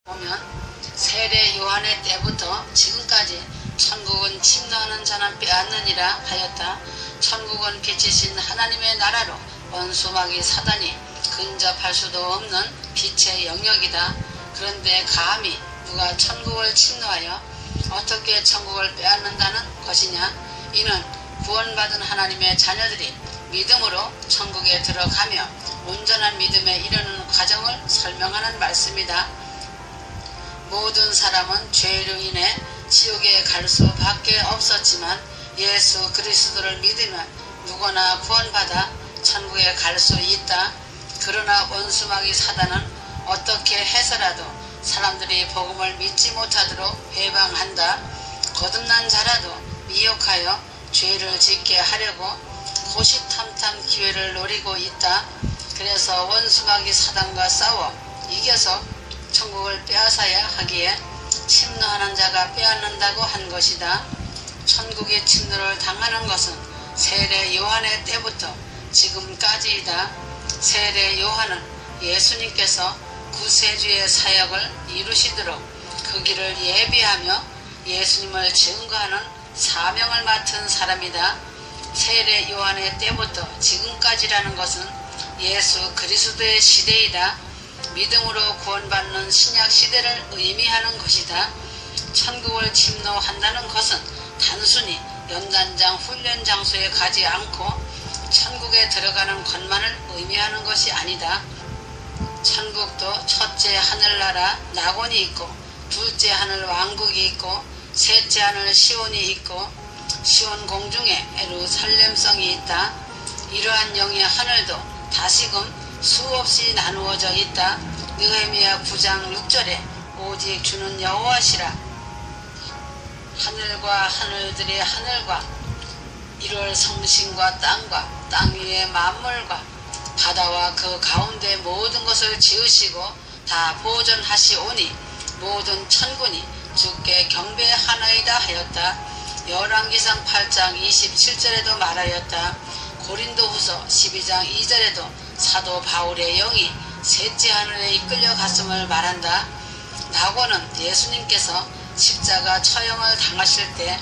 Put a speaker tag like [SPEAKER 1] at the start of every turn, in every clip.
[SPEAKER 1] 보면 세례 요한의 때부터 지금까지 천국은 침노하는 자는 빼앗느니라 하였다. 천국은 빛이신 하나님의 나라로 원수마귀 사단이 근접할 수도 없는 빛의 영역이다. 그런데 감히 누가 천국을 침노하여 어떻게 천국을 빼앗는다는 것이냐? 이는 구원받은 하나님의 자녀들이 믿음으로 천국에 들어가며 온전한 믿음에 이르는 과정을 설명하는 말씀이다. 모든 사람은 죄로 인해 지옥에 갈 수밖에 없었지만 예수 그리스도를 믿으면 누구나 구원받아 천국에 갈 수 있다. 그러나 원수마귀 사단은 어떻게 해서라도 사람들이 복음을 믿지 못하도록 회방한다. 거듭난 자라도 미혹하여 죄를 짓게 하려고 호시탐탐 기회를 노리고 있다. 그래서 원수마귀 사단과 싸워 이겨서 천국을 빼앗아야 하기에 침노하는 자가 빼앗는다고 한 것이다. 천국의 침노를 당하는 것은 세례 요한의 때부터 지금까지이다. 세례 요한은 예수님께서 구세주의 사역을 이루시도록 그 길을 예비하며 예수님을 증거하는 사명을 맡은 사람이다. 세례 요한의 때부터 지금까지라는 것은 예수 그리스도의 시대이다. 믿음으로 구원받는 신약 시대를 의미하는 것이다. 천국을 침노한다는 것은 단순히 연단장 훈련 장소에 가지 않고 천국에 들어가는 것만을 의미하는 것이 아니다. 천국도 첫째 하늘나라 낙원이 있고 둘째 하늘 왕국이 있고 셋째 하늘 시온이 있고 시온 공중에 예루살렘성이 있다. 이러한 영의 하늘도 다시금 수없이 나누어져 있다. 느헤미야 9장 6절에 오직 주는 여호와시라. 하늘과 하늘들의 하늘과 1월 성신과 땅과 땅 위의 만물과 바다와 그 가운데 모든 것을 지으시고 다 보존하시오니 모든 천군이 주께 경배하나이다 하였다. 열왕기상 8장 27절에도 말하였다. 고린도후서 12장 2절에도 사도 바울의 영이 셋째 하늘에 이끌려 갔음을 말한다. 낙원은 예수님께서 십자가 처형을 당하실 때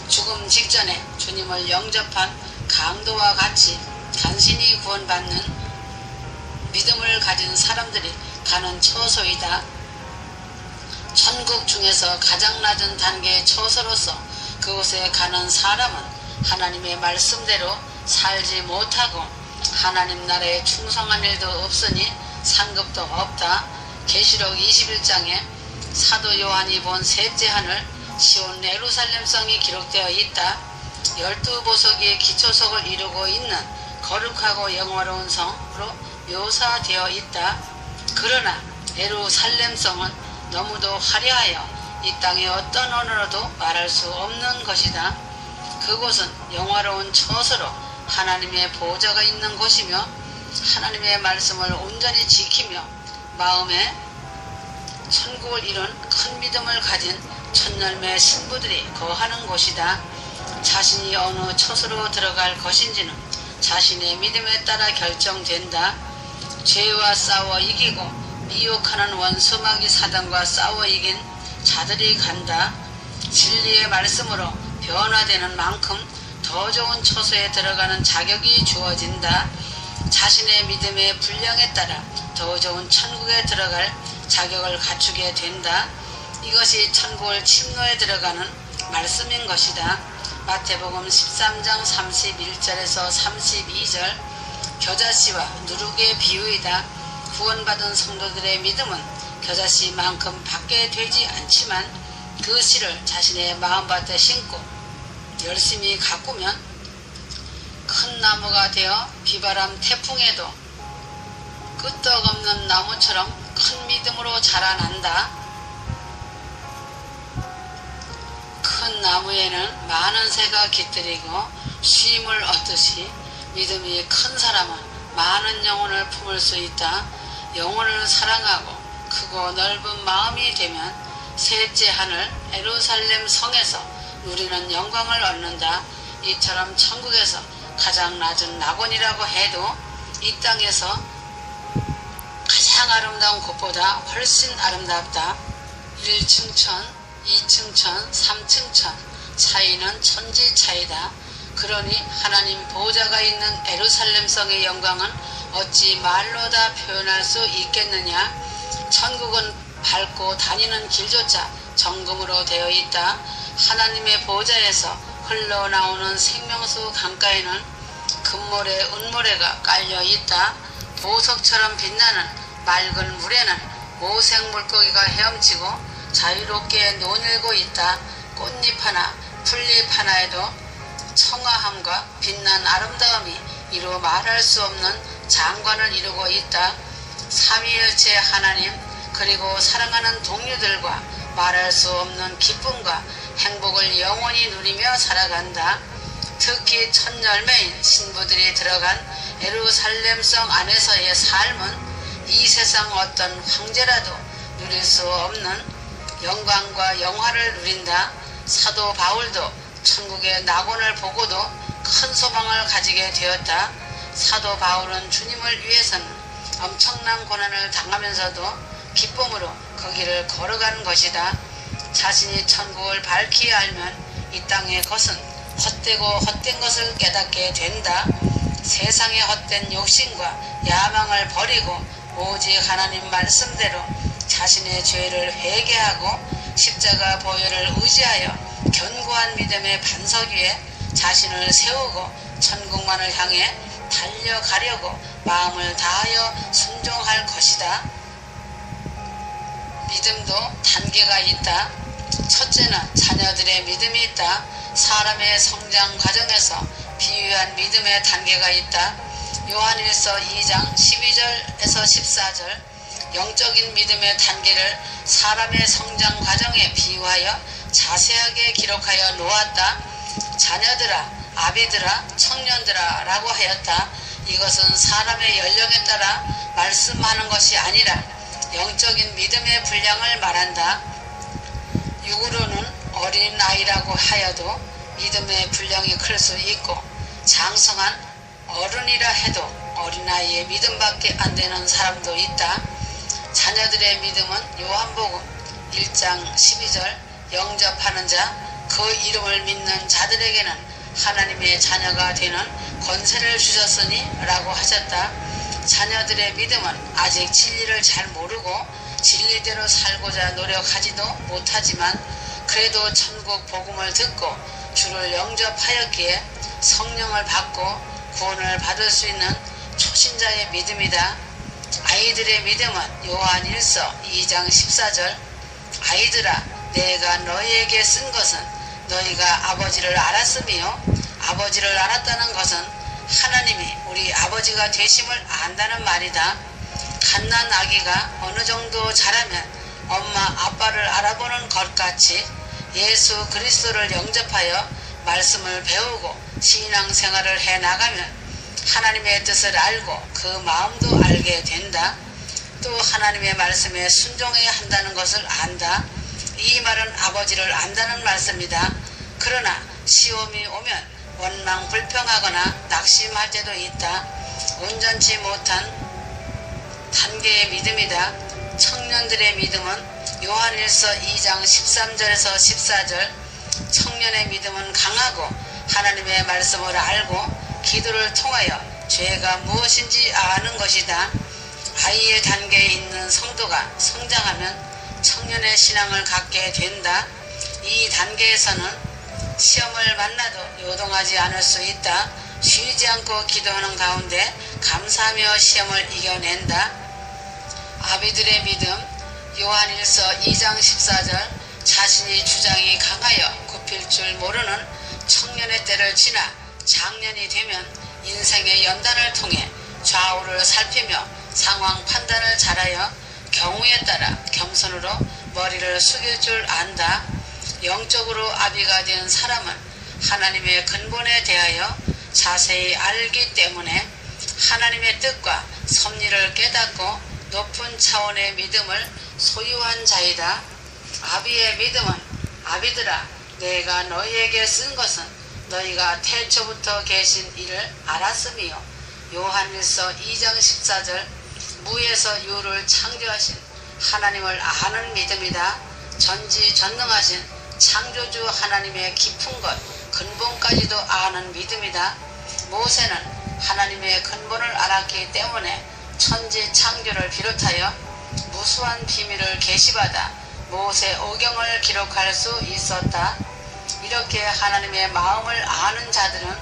[SPEAKER 1] 죽음 직전에 주님을 영접한 강도와 같이 간신히 구원받는 믿음을 가진 사람들이 가는 처소이다. 천국 중에서 가장 낮은 단계의 처소로서 그곳에 가는 사람은 하나님의 말씀대로 살지 못하고 하나님 나라에 충성한 일도 없으니 상급도 없다. 계시록 21장에 사도 요한이 본 셋째 하늘 시온 예루살렘성이 기록되어 있다. 12보석의 기초석을 이루고 있는 거룩하고 영화로운 성으로 묘사되어 있다. 그러나 예루살렘성은 너무도 화려하여 이 땅의 어떤 언어로도 말할 수 없는 것이다. 그곳은 영화로운 처소로 하나님의 보좌가 있는 곳이며 하나님의 말씀을 온전히 지키며 마음에 천국을 이룬 큰 믿음을 가진 천열매 신부들이 거하는 곳이다. 자신이 어느 처소로 들어갈 것인지는 자신의 믿음에 따라 결정된다. 죄와 싸워 이기고 미혹하는 원수마귀 사단과 싸워 이긴 자들이 간다. 진리의 말씀으로 변화되는 만큼 더 좋은 처소에 들어가는 자격이 주어진다. 자신의 믿음의 분량에 따라 더 좋은 천국에 들어갈 자격을 갖추게 된다. 이것이 천국을 침노에 들어가는 말씀인 것이다. 마태복음 13장 31절에서 32절 겨자씨와 누룩의 비유이다. 구원받은 성도들의 믿음은 겨자씨만큼 받게 되지 않지만 그 씨를 자신의 마음밭에 심고 열심히 가꾸면 큰 나무가 되어 비바람 태풍에도 끄떡없는 나무처럼 큰 믿음으로 자라난다. 큰 나무에는 많은 새가 깃들이고 쉼을 얻듯이 믿음이 큰 사람은 많은 영혼을 품을 수 있다. 영혼을 사랑하고 크고 넓은 마음이 되면 셋째 하늘 예루살렘 성에서 누리는 영광을 얻는다. 이처럼 천국에서 가장 낮은 낙원이라고 해도 이 땅에서 가장 아름다운 곳보다 훨씬 아름답다. 1층천, 2층천, 3층천 차이는 천지 차이다. 그러니 하나님 보좌가 있는 예루살렘성의 영광은 어찌 말로 다 표현할 수 있겠느냐. 천국은 밟고 다니는 길조차 정금으로 되어 있다. 하나님의 보좌에서 흘러나오는 생명수 강가에는 금모래 은모래가 깔려 있다. 보석처럼 빛나는 맑은 물에는 모색 물고기가 헤엄치고 자유롭게 논일고 있다. 꽃잎 하나 풀잎 하나에도 청아함과 빛난 아름다움이 이루 말할 수 없는 장관을 이루고 있다. 삼위일체 하나님 그리고 사랑하는 동료들과 말할 수 없는 기쁨과 행복을 영원히 누리며 살아간다. 특히 첫 열매인 신부들이 들어간 예루살렘성 안에서의 삶은 이 세상 어떤 황제라도 누릴 수 없는 영광과 영화를 누린다. 사도 바울도 천국의 낙원을 보고도 큰 소망을 가지게 되었다. 사도 바울은 주님을 위해서는 엄청난 고난을 당하면서도 기쁨으로 그 길을 걸어가는 것이다. 자신이 천국을 밝히 알면 이 땅의 것은 헛되고 헛된 것을 깨닫게 된다. 세상의 헛된 욕심과 야망을 버리고 오직 하나님 말씀대로 자신의 죄를 회개하고 십자가 보혈을 의지하여 견고한 믿음의 반석 위에 자신을 세우고 천국만을 향해 달려가려고 마음을 다하여 순종할 것이다. 믿음도 단계가 있다. 첫째는 자녀들의 믿음이 있다. 사람의 성장 과정에서 비유한 믿음의 단계가 있다. 요한일서 2장 12절에서 14절 영적인 믿음의 단계를 사람의 성장 과정에 비유하여 자세하게 기록하여 놓았다. 자녀들아, 아비들아, 청년들아 라고 하였다. 이것은 사람의 연령에 따라 말씀하는 것이 아니라 영적인 믿음의 분량을 말한다. 육으로는 어린아이라고 하여도 믿음의 분량이 클 수 있고 장성한 어른이라 해도 어린아이의 믿음밖에 안 되는 사람도 있다. 자녀들의 믿음은 요한복음 1장 12절 영접하는 자, 그 이름을 믿는 자들에게는 하나님의 자녀가 되는 권세를 주셨으니 라고 하셨다. 자녀들의 믿음은 아직 진리를 잘 모르고 진리대로 살고자 노력하지도 못하지만 그래도 천국 복음을 듣고 주를 영접하였기에 성령을 받고 구원을 받을 수 있는 초신자의 믿음이다. 아이들의 믿음은 요한일서 2장 14절 아이들아 내가 너희에게 쓴 것은 너희가 아버지를 알았으며 아버지를 알았다는 것은 하나님이 우리 아버지가 되심을 안다는 말이다. 갓난 아기가 어느 정도 자라면 엄마 아빠를 알아보는 것같이 예수 그리스도를 영접하여 말씀을 배우고 신앙생활을 해나가면 하나님의 뜻을 알고 그 마음도 알게 된다. 또 하나님의 말씀에 순종해야 한다는 것을 안다. 이 말은 아버지를 안다는 말씀이다. 그러나 시험이 오면 원망 불평하거나 낙심할 때도 있다. 온전치 못한 단계의 믿음이다. 청년들의 믿음은 요한일서 2장 13절에서 14절 청년의 믿음은 강하고 하나님의 말씀을 알고 기도를 통하여 죄가 무엇인지 아는 것이다. 아이의 단계에 있는 성도가 성장하면 청년의 신앙을 갖게 된다. 이 단계에서는 시험을 만나도 요동하지 않을 수 있다. 쉬지 않고 기도하는 가운데 감사하며 시험을 이겨낸다. 아비들의 믿음 요한일서 2장 14절 자신이 주장이 강하여 굽힐 줄 모르는 청년의 때를 지나 장년이 되면 인생의 연단을 통해 좌우를 살피며 상황 판단을 잘하여 경우에 따라 겸손으로 머리를 숙일 줄 안다. 영적으로 아비가 된 사람은 하나님의 근본에 대하여 자세히 알기 때문에 하나님의 뜻과 섭리를 깨닫고 높은 차원의 믿음을 소유한 자이다. 아비의 믿음은 아비들아 내가 너희에게 쓴 것은 너희가 태초부터 계신 이를 알았으며 요한일서 2장 14절 무에서 유를 창조하신 하나님을 아는 믿음이다. 전지전능하신 창조주 하나님의 깊은 것 근본까지도 아는 믿음이다. 모세는 하나님의 근본을 알았기 때문에 천지 창조를 비롯하여 무수한 비밀을 계시받아 모세 오경을 기록할 수 있었다. 이렇게 하나님의 마음을 아는 자들은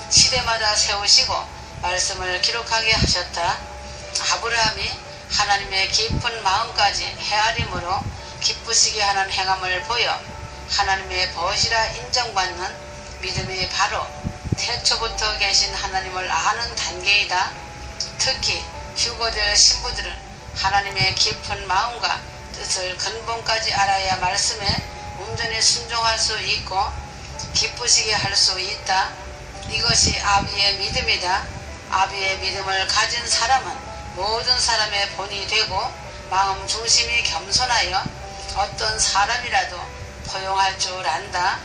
[SPEAKER 1] 시대마다 세우시고 말씀을 기록하게 하셨다. 아브라함이 하나님의 깊은 마음까지 헤아림으로 기쁘시게 하는 행함을 보여 하나님의 벗이라 인정받는 믿음이 바로 태초부터 계신 하나님을 아는 단계이다. 특히 휴거될 신부들은 하나님의 깊은 마음과 뜻을 근본까지 알아야 말씀에 온전히 순종할 수 있고 기쁘시게 할 수 있다. 이것이 아비의 믿음이다. 아비의 믿음을 가진 사람은 모든 사람의 본이 되고 마음 중심이 겸손하여 어떤 사람이라도 포용할 줄 안다.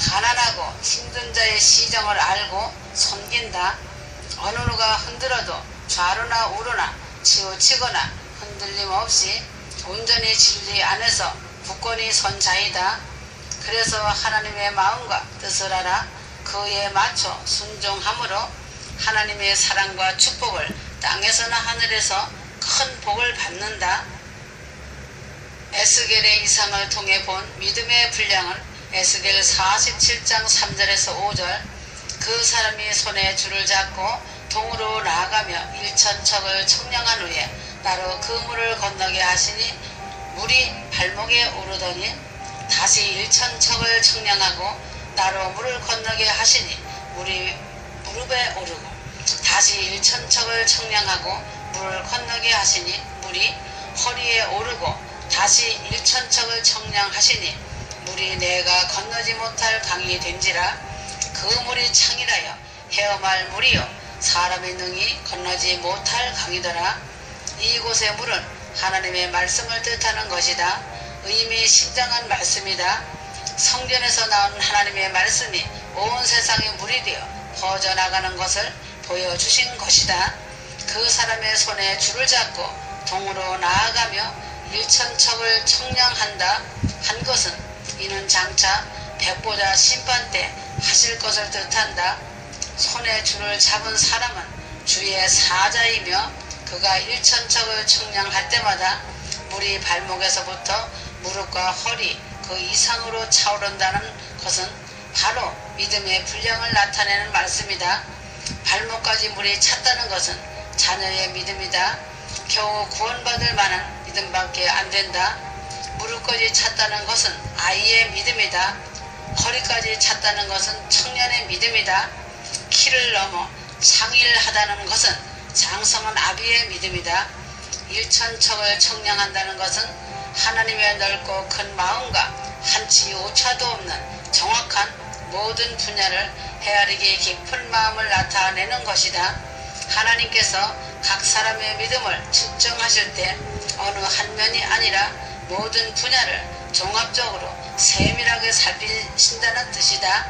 [SPEAKER 1] 가난하고 힘든 자의 시정을 알고 섬긴다. 어느 누가 흔들어도 좌로나 우로나 치우치거나 흔들림 없이 온전히 진리 안에서 굳건히 선 자이다. 그래서 하나님의 마음과 뜻을 알아 그에 맞춰 순종함으로 하나님의 사랑과 축복을 땅에서나 하늘에서 큰 복을 받는다. 에스겔의 이상을 통해 본 믿음의 분량은 에스겔 47장 3절에서 5절 그 사람이 손에 줄을 잡고 동으로 나아가며 1,000척을 청량한 후에 나로 그 물을 건너게 하시니 물이 발목에 오르더니 다시 1,000척을 청량하고 나로 물을 건너게 하시니 물이 무릎에 오르고 다시 1,000척을 청량하고 물을 건너게 하시니 물이 허리에 오르고 다시 1,000척을 청량하시니 물이 내가 건너지 못할 강이 된지라. 그 물이 창이라여 헤엄할 물이요 사람의 능히 건너지 못할 강이더라. 이곳의 물은 하나님의 말씀을 뜻하는 것이다. 의미 신장한 말씀이다. 성전에서 나온 하나님의 말씀이 온 세상의 물이 되어 퍼져나가는 것을 보여주신 것이다. 그 사람의 손에 줄을 잡고 동으로 나아가며 1,000척을 청량한다 한 것은 이는 장차 백보자 심판 때 하실 것을 뜻한다. 손에 줄을 잡은 사람은 주의 사자이며 그가 1,000척을 청량할 때마다 물이 발목에서부터 무릎과 허리 그 이상으로 차오른다는 것은 바로 믿음의 분량을 나타내는 말씀이다. 발목까지 물이 찼다는 것은 자녀의 믿음이다. 겨우 구원받을 만한 믿음밖에 안 된다. 무릎까지 찼다는 것은 아이의 믿음이다. 허리까지 찼다는 것은 청년의 믿음이다. 키를 넘어 상일하다는 것은 장성한 아비의 믿음이다. 1,000척을 청량한다는 것은 하나님의 넓고 큰 마음과 한치 오차도 없는 정확한 모든 분야를 헤아리기 깊은 마음을 나타내는 것이다. 하나님께서 각 사람의 믿음을 측정하실 때 어느 한 면이 아니라 모든 분야를 종합적으로 세밀하게 살피신다는 뜻이다.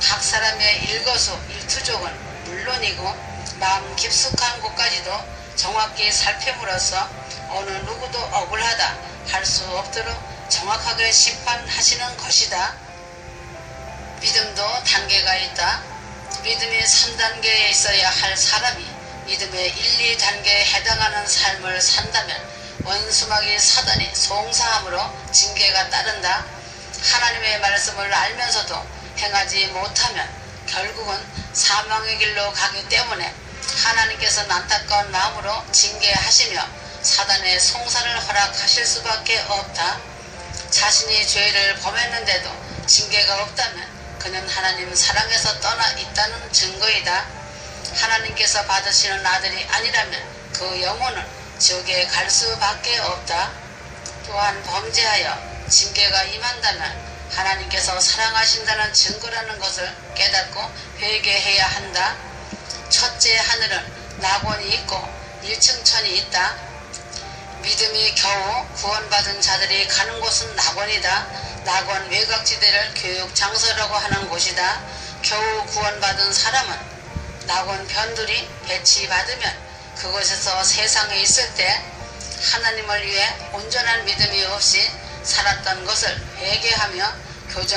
[SPEAKER 1] 각 사람의 일거수 일투족은 물론이고 마음 깊숙한 곳까지도 정확히 살핌으로써 어느 누구도 억울하다 할 수 없도록 정확하게 심판하시는 것이다. 믿음도 단계가 있다. 믿음이 3단계에 있어야 할 사람이 믿음의 1, 2단계에 해당하는 삶을 산다면 원수마귀 사단이 송사함으로 징계가 따른다. 하나님의 말씀을 알면서도 행하지 못하면 결국은 사망의 길로 가기 때문에 하나님께서는 안타까운 마음으로 징계하시며 사단의 송사를 허락하실 수밖에 없다. 자신이 죄를 범했는데도 징계가 없다면 그는 하나님 사랑에서 떠나 있다는 증거이다. 하나님께서 받으시는 아들이 아니라면 그 영혼은 지옥에 갈 수밖에 없다. 또한 범죄하여 징계가 임한다면 하나님께서 사랑하신다는 증거라는 것을 깨닫고 회개해야 한다. 첫째 하늘은 낙원이 있고 1층 천이 있다. 믿음이 겨우 구원받은 자들이 가는 곳은 낙원이다. 낙원 외곽지대를 교육장소라고 하는 곳이다. 겨우 구원받은 사람은 낙원 변두리 배치받으면 그곳에서 세상에 있을 때 하나님을 위해 온전한 믿음이 없이 살았던 것을 회개하며 교정